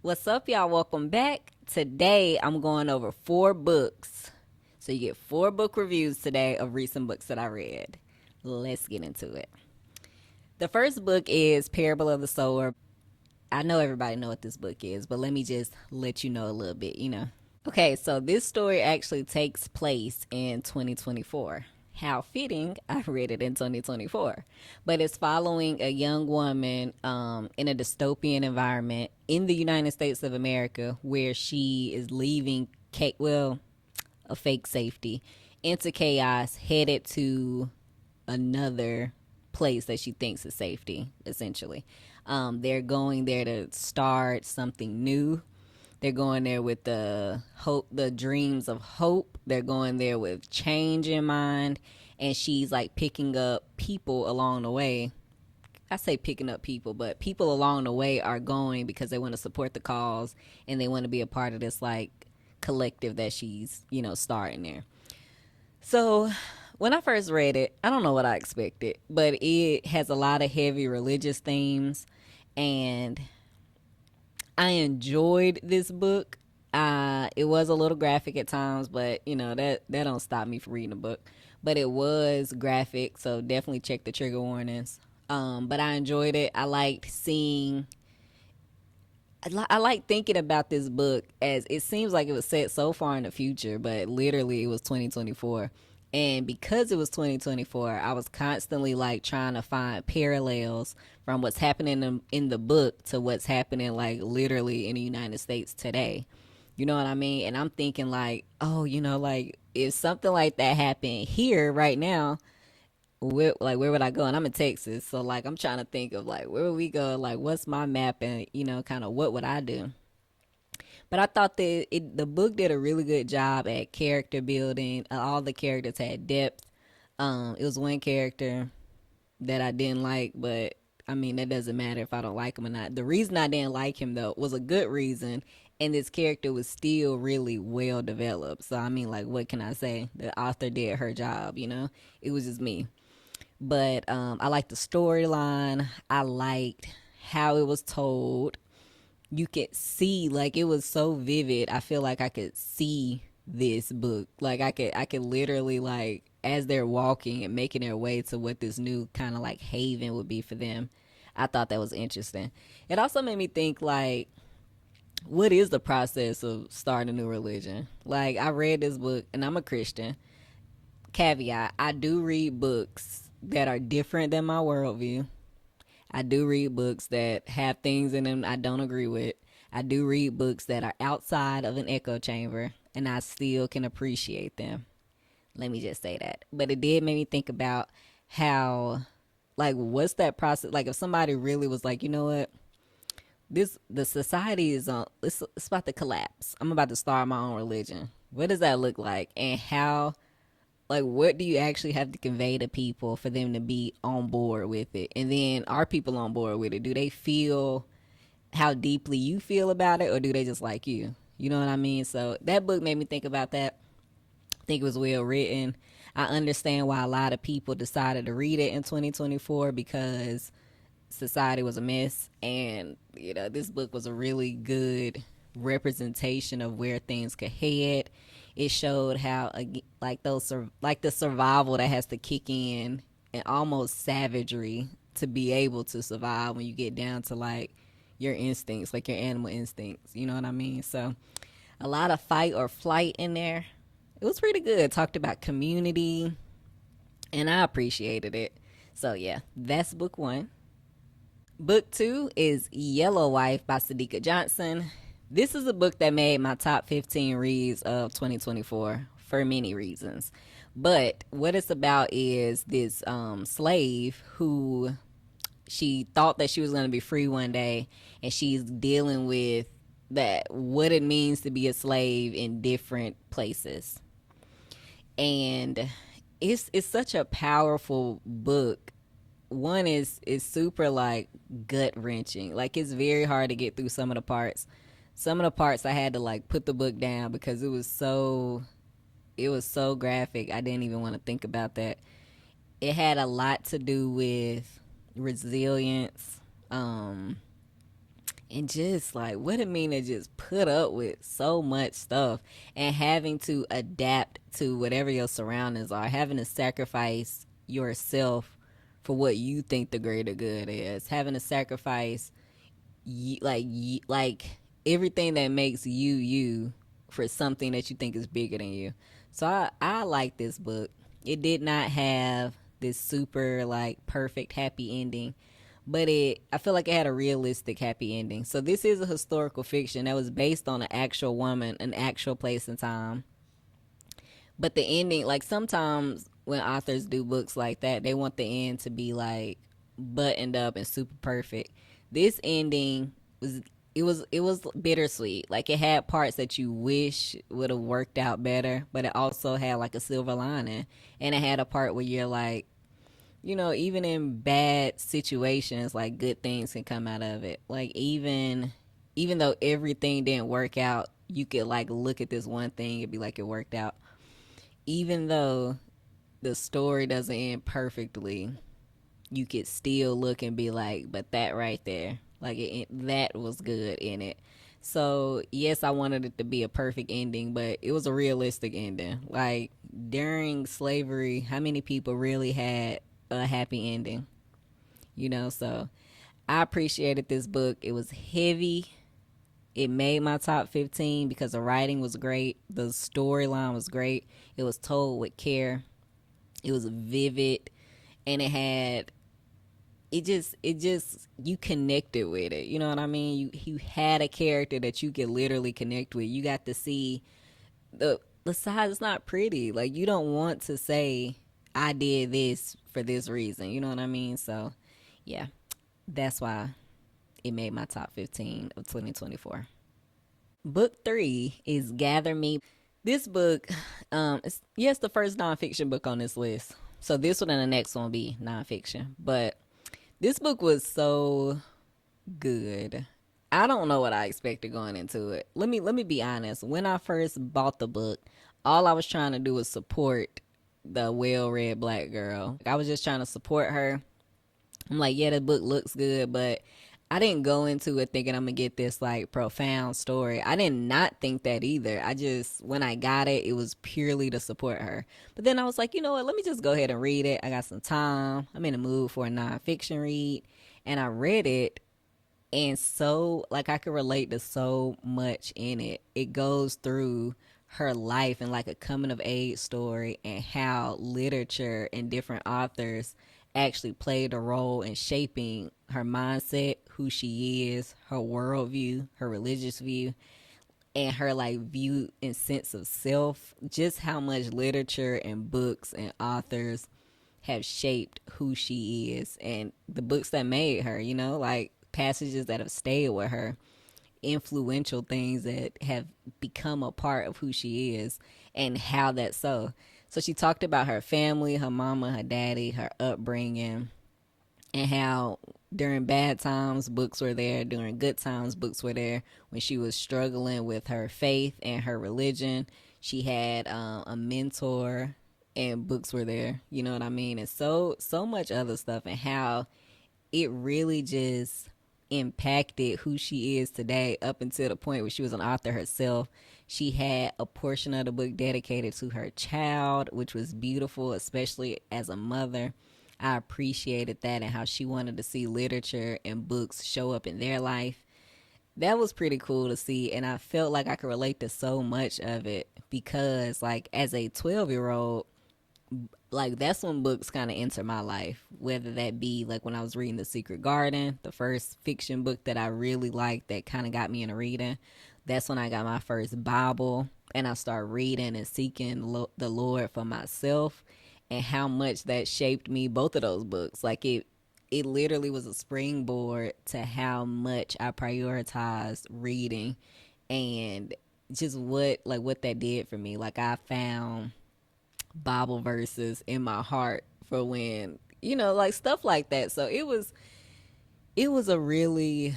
What's up, y'all? Welcome back. Today, I'm going over 4 books. So, you get 4 book reviews today of recent books that I read. Let's get into it. The first book is Parable of the Sower. I know everybody know what this book is, but let me just let you know a little bit. Okay, so this story actually takes place in 2024. How fitting, I read it in 2024. But it's following a young woman in a dystopian environment in the United States of America where she is leaving, a fake safety, into chaos, headed to another place that she thinks is safety, essentially. They're going there to start something new. They're going there with the dreams of hope. They're going there with change in mind, and she's like picking up people along the way. I say picking up people, but people along the way are going because they want to support the cause and they want to be a part of this like collective that she's starting there. So when I first read it, I don't know what I expected, but it has a lot of heavy religious themes, and I enjoyed this book. It was a little graphic at times, but that don't stop me from reading the book. But it was graphic, so definitely check the trigger warnings. But I enjoyed it. I liked seeing. I like thinking about this book as it seems like it was set so far in the future, but literally it was 2024. And because it was 2024, I was constantly like trying to find parallels from what's happening in the book to what's happening like literally in the United States today. You know what I mean? And I'm thinking like, oh, like if something like that happened here right now, where would I go? And I'm in Texas, so like I'm trying to think of like where would we go? Like what's my map, and kind of what would I do? But I thought that the book did a really good job at character building. All the characters had depth. It was one character that I didn't like, but I mean that doesn't matter if I don't like him or not. The reason I didn't like him though was a good reason, and this character was still really well developed. So I mean, like, what can I say? The author did her job. It was just me. But I liked the storyline. I liked how it was told. You could see, like, it was so vivid. I feel like I could see this book. Like I could literally, like, as they're walking and making their way to what this new kind of like haven would be for them. I thought that was interesting. It also made me think like, what is the process of starting a new religion? Like, I read this book and I'm a Christian. Caveat, I do read books that are different than my worldview. I do read books that have things in them I don't agree with. I do read books that are outside of an echo chamber, and I still can appreciate them. Let me just say that. But it did make me think about how, like, what's that process? Like, if somebody really was like, you know what, the society is on, it's about to collapse. I'm about to start my own religion. What does that look like, and how, like, what do you actually have to convey to people for them to be on board with it? And then are people on board with it? Do they feel how deeply you feel about it, or do they just like you? You know what I mean? So that book made me think about that. I think it was well written. I understand why a lot of people decided to read it in 2024 because society was a mess, and this book was a really good representation of where things could head. It showed how like the survival that has to kick in, and almost savagery to be able to survive when you get down to like your instincts, like your animal instincts. You know what I mean? So a lot of fight or flight in there. It was pretty good. Talked about community, and I appreciated it. So yeah, that's book 1. Book 2 is Yellow Wife by Sadeqa Johnson. This is a book that made my top 15 reads of 2024 for many reasons. But what it's about is this slave who she thought that she was going to be free one day, and she's dealing with that, what it means to be a slave in different places. And it's such a powerful book. One is super like gut wrenching. Like, it's very hard to get through some of the parts. Some of the parts I had to like put the book down because it was so graphic. I didn't even want to think about that. It had a lot to do with resilience, And just like what it mean to just put up with so much stuff and having to adapt to whatever your surroundings are, having to sacrifice yourself for what you think the greater good is, having to sacrifice like everything that makes you you for something that you think is bigger than you. So I like this book. It did not have this super like perfect happy ending, but I feel like it had a realistic happy ending. So this is a historical fiction that was based on an actual woman, an actual place and time. But the ending, like sometimes when authors do books like that, they want the end to be like buttoned up and super perfect. This ending was it was bittersweet. Like it had parts that you wish would have worked out better, but it also had like a silver lining. And it had a part where you're like, even in bad situations, like good things can come out of it. Like even though everything didn't work out, you could like look at this one thing and be like it worked out. Even though the story doesn't end perfectly, you could still look and be like, but that right there, like that was good in it. So yes, I wanted it to be a perfect ending, but it was a realistic ending. Like during slavery, how many people really had a happy ending? So I appreciated this book. It was heavy. It made my top 15 because the writing was great. The storyline was great. It was told with care. It was vivid, and it just you connected with it. You know what I mean? You had a character that you could literally connect with. You got to see the side is not pretty. Like you don't want to say I did this for this reason. You know what I mean? So yeah, that's why it made my top 15 of 2024. Book three is Gather Me. This book, it's yes the first nonfiction book on this list. So this one and the next one will be nonfiction. But this book was so good. I don't know what I expected going into it. Let me be honest. When I first bought the book, all I was trying to do was support the well-read black girl. I was just trying to support her. I'm like, yeah, the book looks good, but I didn't go into it thinking I'm gonna get this like profound story. I did not think that either. I just when I got it, it was purely to support her. But then I was like, you know what? Let me just go ahead and read it. I got some time. I'm in the mood for a nonfiction read, and I read it, and so like I could relate to so much in it. It goes through her life and like a coming of age story and how literature and different authors actually played a role in shaping her mindset, who she is, her worldview, her religious view, and her like view and sense of self. Just how much literature and books and authors have shaped who she is and the books that made her, like passages that have stayed with her, influential things that have become a part of who she is and how that's so. So she talked about her family, her mama, her daddy, her upbringing, and how during bad times books were there, during good times books were there. When she was struggling with her faith and her religion, she had a mentor and books were there. You know what I mean? And so much other stuff, and how it really just impacted who she is today up until the point where she was an author herself. She had a portion of the book dedicated to her child, which was beautiful, especially as a mother. I appreciated that and how she wanted to see literature and books show up in their life. That was pretty cool to see, and I felt like I could relate to so much of it because, like, as a 12-year-old, like that's when books kind of enter my life, whether that be like when I was reading The Secret Garden, the first fiction book that I really liked that kind of got me into reading. That's when I got my first Bible and I started reading and seeking the Lord for myself, and how much that shaped me. Both of those books, like it literally was a springboard to how much I prioritized reading and just what that did for me. Like I found Bible verses in my heart for when, like stuff like that. So it was a really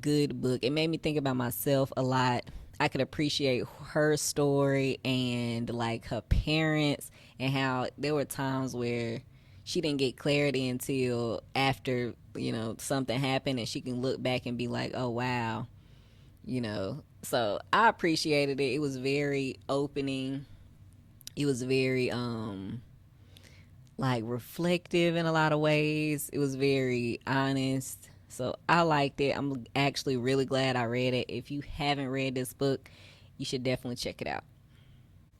good book. It made me think about myself a lot. I could appreciate her story and like her parents, and how there were times where she didn't get clarity until after something happened and she can look back and be like, oh wow, So I appreciated it. It was very opening. It was very like reflective in a lot of ways. It was very honest. So I liked it. I'm actually really glad I read it. If you haven't read this book, you should definitely check it out.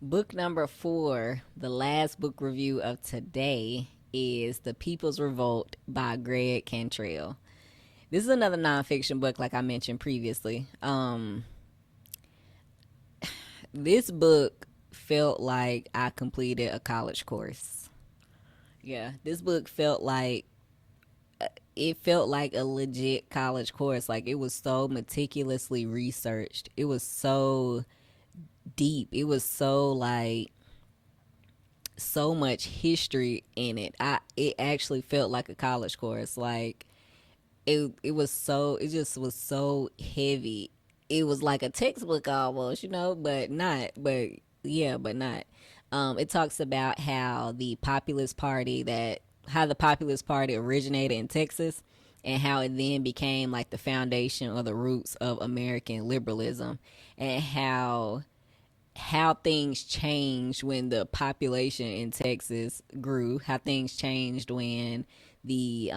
Book number 4, the last book review of today, is The People's Revolt by Gregg Cantrell. This is another nonfiction book, like I mentioned previously. This book felt like I completed a college course. Yeah, this book felt like a legit college course. Like, it was so meticulously researched. It was so deep. It was so like so much history in it. It actually felt like a college course. Like, it just was so heavy. It was like a textbook almost, but not. But yeah, but not. It talks about how the Populist Party originated in Texas, and how it then became like the foundation or the roots of American liberalism, and how things changed when the population in Texas grew, how things changed when the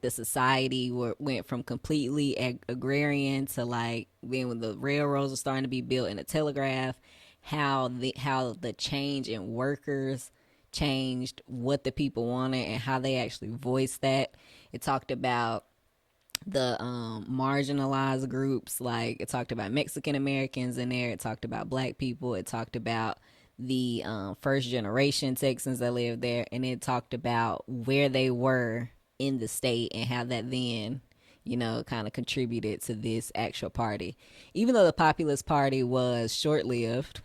the society went from completely agrarian to like then when the railroads were starting to be built and the telegraph, how the change in workers changed what the people wanted and how they actually voiced that. It talked about the marginalized groups. Like, it talked about Mexican Americans in there. It talked about black people. It talked about the first generation Texans that lived there, and it talked about where they were in the state and how that then kind of contributed to this actual party. Even though the Populist Party was short-lived,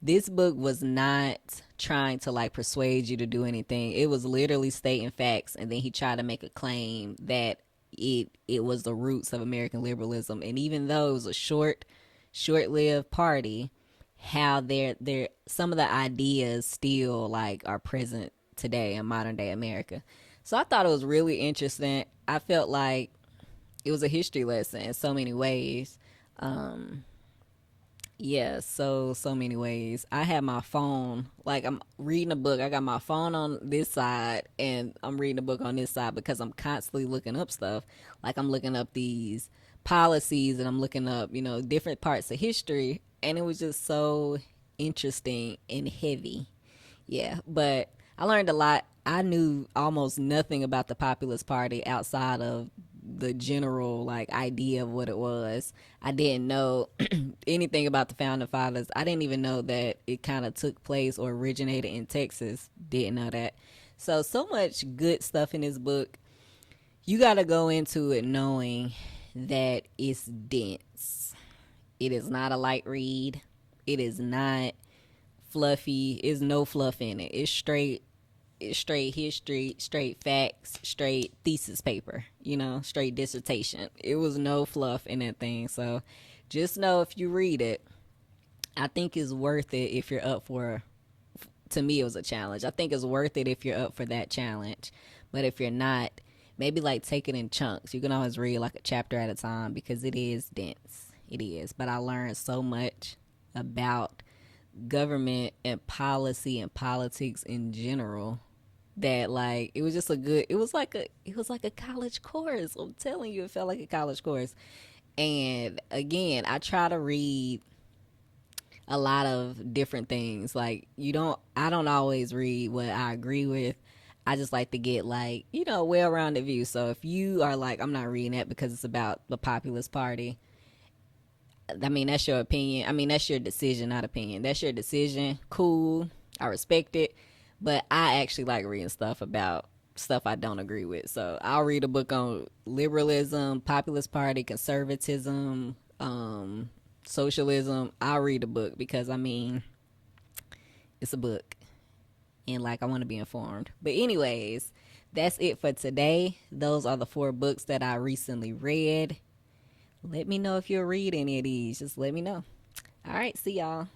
this book was not trying to like persuade you to do anything. It was literally stating facts, and then he tried to make a claim that it was the roots of American liberalism. And even though it was a short-lived party, how their some of the ideas still like are present today in modern day America. So I thought it was really interesting. I felt like it was a history lesson in so many ways. Yeah, so many ways. I had my phone, like, I'm reading a book. I got my phone on this side and I'm reading a book on this side because I'm constantly looking up stuff. Like, I'm looking up these policies and I'm looking up, different parts of history, and it was just so interesting and heavy. Yeah, but I learned a lot. I knew almost nothing about the Populist Party outside of the general like idea of what it was. I didn't know anything about the founding fathers. I didn't even know that it kind of took place or originated in Texas. Didn't know that. So much good stuff in this book. You got to go into it knowing that it's dense. It is not a light read. It is not fluffy. There's no fluff in it. It's straight history, straight facts, straight thesis paper, straight dissertation. It was no fluff in that thing. So just know if you read it, I think it's worth it if you're up for, to me, it was a challenge. I think it's worth it if you're up for that challenge. But if you're not, maybe like take it in chunks. You can always read like a chapter at a time because it is dense. It is. But I learned so much about government and policy and politics in general that like it was just it was like a college course. I'm telling you, it felt like a college course. And again, I try to read a lot of different things. Like, I don't always read what I agree with. I just like to get like, well-rounded view. So if you are like, I'm not reading that because it's about the Populist Party, I mean, that's your opinion. I mean, that's your decision, not opinion. That's your decision. Cool. I respect it. But I actually like reading stuff about stuff I don't agree with. So I'll read a book on liberalism, Populist Party, conservatism, socialism. I'll read a book because, I mean, it's a book. And, like, I want to be informed. But anyways, that's it for today. Those are the 4 books that I recently read. Let me know if you'll read any of these. Just let me know. All right, see y'all.